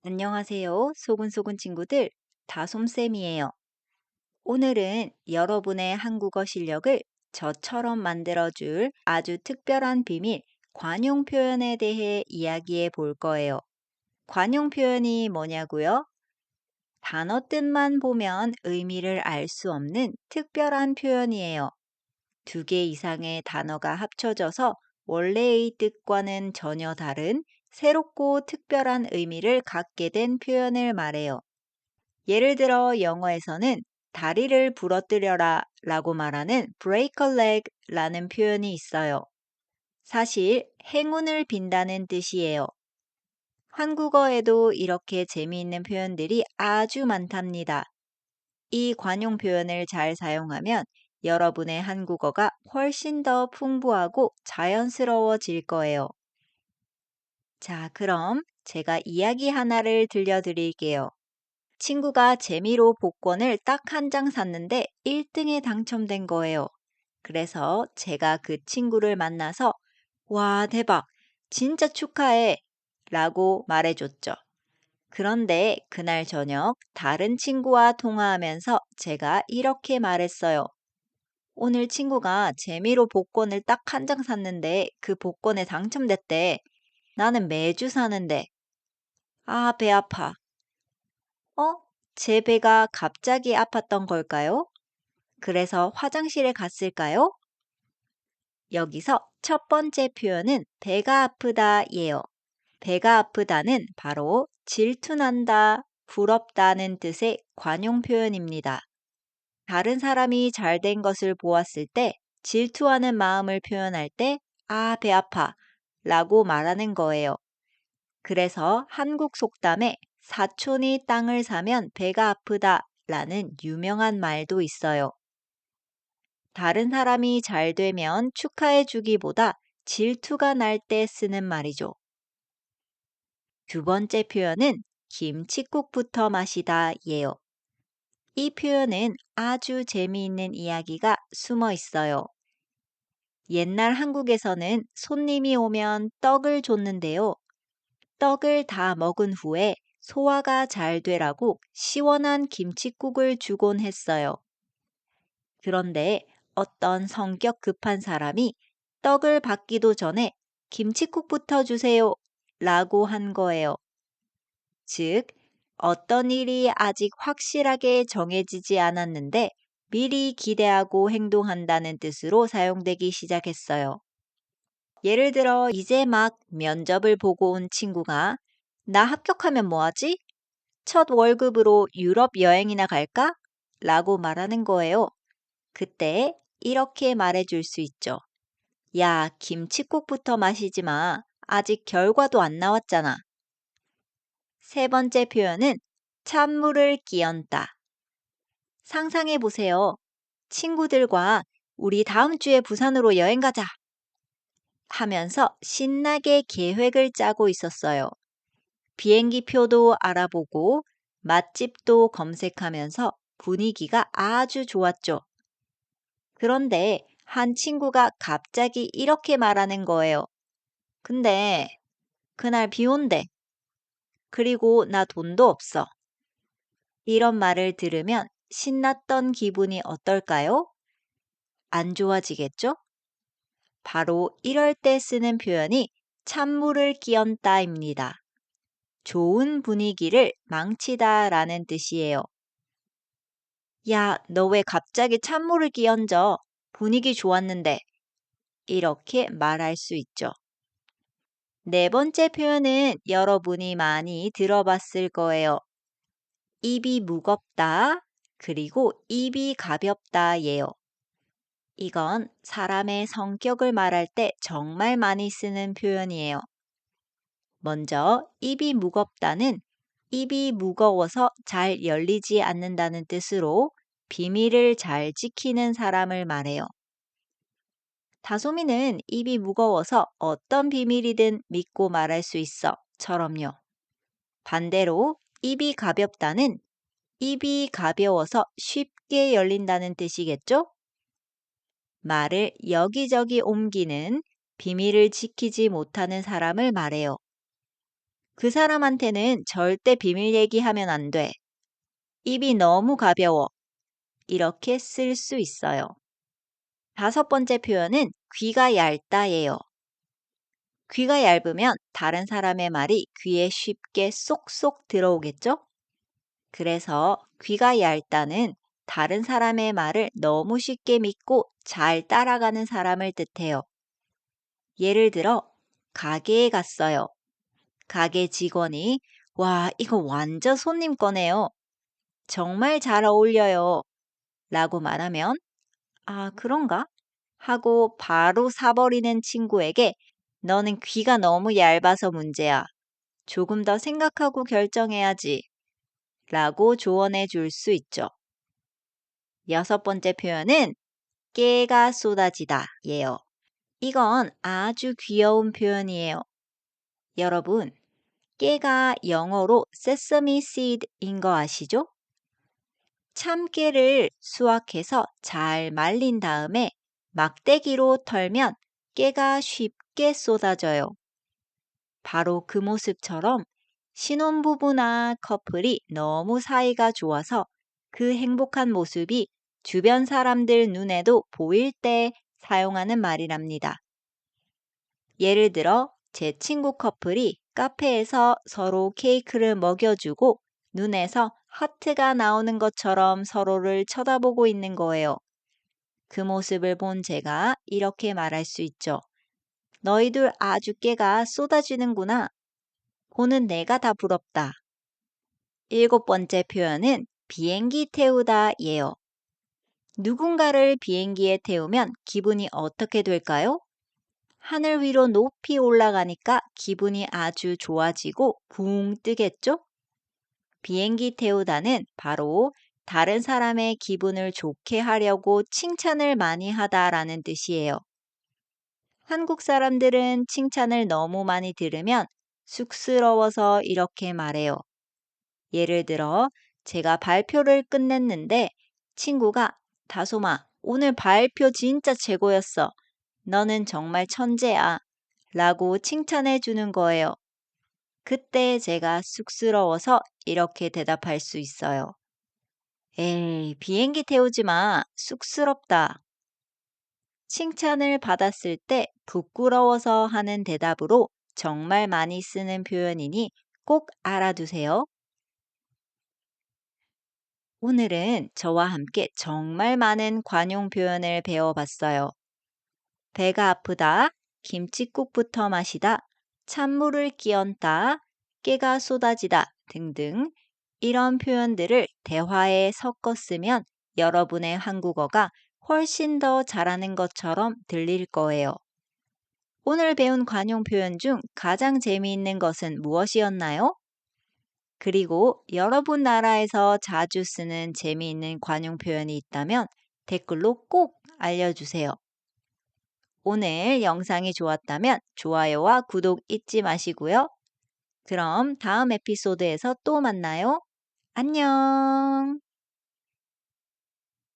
안녕하세요. 소근소근 친구들, 다솜쌤이에요. 오늘은 여러분의 한국어 실력을 저처럼 만들어줄 아주 특별한 비밀, 관용 표현에 대해 이야기해 볼 거예요. 관용 표현이 뭐냐고요? 단어 뜻만 보면 의미를 알 수 없는 특별한 표현이에요. 두 개 이상의 단어가 합쳐져서 원래의 뜻과는 전혀 다른 새롭고 특별한 의미를 갖게 된 표현을 말해요. 예를 들어 영어에서는 다리를 부러뜨려라 라고 말하는 break a leg 라는 표현이 있어요. 사실 행운을 빈다는 뜻이에요. 한국어에도 이렇게 재미있는 표현들이 아주 많답니다. 이 관용 표현을 잘 사용하면 여러분의 한국어가 훨씬 더 풍부하고 자연스러워질 거예요. 자, 그럼 제가 이야기 하나를 들려드릴게요. 친구가 재미로 복권을 딱 한 장 샀는데 1등에 당첨된 거예요. 그래서 제가 그 친구를 만나서 와, 대박! 진짜 축하해! 라고 말해줬죠. 그런데 그날 저녁 다른 친구와 통화하면서 제가 이렇게 말했어요. 오늘 친구가 재미로 복권을 딱 한 장 샀는데 그 복권에 당첨됐대. 나는 매주 사는데. 아, 배 아파. 어? 제 배가 갑자기 아팠던 걸까요? 그래서 화장실에 갔을까요? 여기서 첫 번째 표현은 배가 아프다예요. 배가 아프다는 바로 질투난다, 부럽다는 뜻의 관용 표현입니다. 다른 사람이 잘 된 것을 보았을 때 질투하는 마음을 표현할 때 아, 배 아파 라고 말하는 거예요. 그래서 한국 속담에 사촌이 땅을 사면 배가 아프다 라는 유명한 말도 있어요. 다른 사람이 잘 되면 축하해 주기보다 질투가 날 때 쓰는 말이죠. 두 번째 표현은 김칫국부터 마시다 예요. 이 표현은 아주 재미있는 이야기가 숨어 있어요. 옛날 한국에서는 손님이 오면 떡을 줬는데요. 떡을 다 먹은 후에 소화가 잘 되라고 시원한 김칫국을 주곤 했어요. 그런데 어떤 성격 급한 사람이 떡을 받기도 전에 김칫국부터 주세요 라고 한 거예요. 즉, 어떤 일이 아직 확실하게 정해지지 않았는데 미리 기대하고 행동한다는 뜻으로 사용되기 시작했어요. 예를 들어 이제 막 면접을 보고 온 친구가 나 합격하면 뭐하지? 첫 월급으로 유럽 여행이나 갈까? 라고 말하는 거예요. 그때 이렇게 말해줄 수 있죠. 야, 김칫국부터 마시지 마. 아직 결과도 안 나왔잖아. 세 번째 표현은 찬물을 끼얹다. 상상해 보세요. 친구들과 우리 다음 주에 부산으로 여행 가자 하면서 신나게 계획을 짜고 있었어요. 비행기 표도 알아보고 맛집도 검색하면서 분위기가 아주 좋았죠. 그런데 한 친구가 갑자기 이렇게 말하는 거예요. 근데 그날 비 온대. 그리고 나 돈도 없어. 이런 말을 들으면 신났던 기분이 어떨까요? 안 좋아지겠죠? 바로 이럴 때 쓰는 표현이 찬물을 끼얹다입니다. 좋은 분위기를 망치다 라는 뜻이에요. 야, 너 왜 갑자기 찬물을 끼얹어? 분위기 좋았는데. 이렇게 말할 수 있죠. 네 번째 표현은 여러분이 많이 들어봤을 거예요. 입이 무겁다, 그리고 입이 가볍다 예요. 이건 사람의 성격을 말할 때 정말 많이 쓰는 표현이에요. 먼저, 입이 무겁다는 입이 무거워서 잘 열리지 않는다는 뜻으로 비밀을 잘 지키는 사람을 말해요. 다솜이는 입이 무거워서 어떤 비밀이든 믿고 말할 수 있어. 처럼요. 반대로 입이 가볍다는 입이 가벼워서 쉽게 열린다는 뜻이겠죠? 말을 여기저기 옮기는 비밀을 지키지 못하는 사람을 말해요. 그 사람한테는 절대 비밀 얘기하면 안 돼. 입이 너무 가벼워. 이렇게 쓸 수 있어요. 다섯 번째 표현은 귀가 얇다예요. 귀가 얇으면 다른 사람의 말이 귀에 쉽게 쏙쏙 들어오겠죠? 그래서 귀가 얇다는 다른 사람의 말을 너무 쉽게 믿고 잘 따라가는 사람을 뜻해요. 예를 들어, 가게에 갔어요. 가게 직원이, 와, 이거 완전 손님 거네요. 정말 잘 어울려요. 라고 말하면, 아, 그런가? 하고 바로 사버리는 친구에게 너는 귀가 너무 얇아서 문제야. 조금 더 생각하고 결정해야지. 라고 조언해 줄 수 있죠. 여섯 번째 표현은 깨가 쏟아지다 예요. 이건 아주 귀여운 표현이에요. 여러분, 깨가 영어로 sesame seed인 거 아시죠? 참깨를 수확해서 잘 말린 다음에 막대기로 털면 깨가 쉽게 쏟아져요. 바로 그 모습처럼 신혼부부나 커플이 너무 사이가 좋아서 그 행복한 모습이 주변 사람들 눈에도 보일 때 사용하는 말이랍니다. 예를 들어 제 친구 커플이 카페에서 서로 케이크를 먹여주고 눈에서 하트가 나오는 것처럼 서로를 쳐다보고 있는 거예요. 그 모습을 본 제가 이렇게 말할 수 있죠. 너희들 아주 깨가 쏟아지는구나. 보는 내가 다 부럽다. 일곱 번째 표현은 비행기 태우다 예요. 누군가를 비행기에 태우면 기분이 어떻게 될까요? 하늘 위로 높이 올라가니까 기분이 아주 좋아지고 붕 뜨겠죠? 비행기 태우다는 바로 다른 사람의 기분을 좋게 하려고 칭찬을 많이 하다라는 뜻이에요. 한국 사람들은 칭찬을 너무 많이 들으면 쑥스러워서 이렇게 말해요. 예를 들어, 제가 발표를 끝냈는데 친구가 다솜아, 오늘 발표 진짜 최고였어. 너는 정말 천재야. 라고 칭찬해 주는 거예요. 그때 제가 쑥스러워서 이렇게 대답할 수 있어요. 에이, 비행기 태우지 마. 쑥스럽다. 칭찬을 받았을 때 부끄러워서 하는 대답으로 정말 많이 쓰는 표현이니 꼭 알아두세요. 오늘은 저와 함께 정말 많은 관용 표현을 배워봤어요. 배가 아프다, 김칫국부터 마시다, 찬물을 끼얹다, 깨가 쏟아지다 등등 이런 표현들을 대화에 섞어 쓰면 여러분의 한국어가 훨씬 더 잘하는 것처럼 들릴 거예요. 오늘 배운 관용 표현 중 가장 재미있는 것은 무엇이었나요? 그리고 여러분 나라에서 자주 쓰는 재미있는 관용 표현이 있다면 댓글로 꼭 알려주세요. 오늘 영상이 좋았다면 좋아요와 구독 잊지 마시고요. 그럼 다음 에피소드에서 또 만나요. 안녕!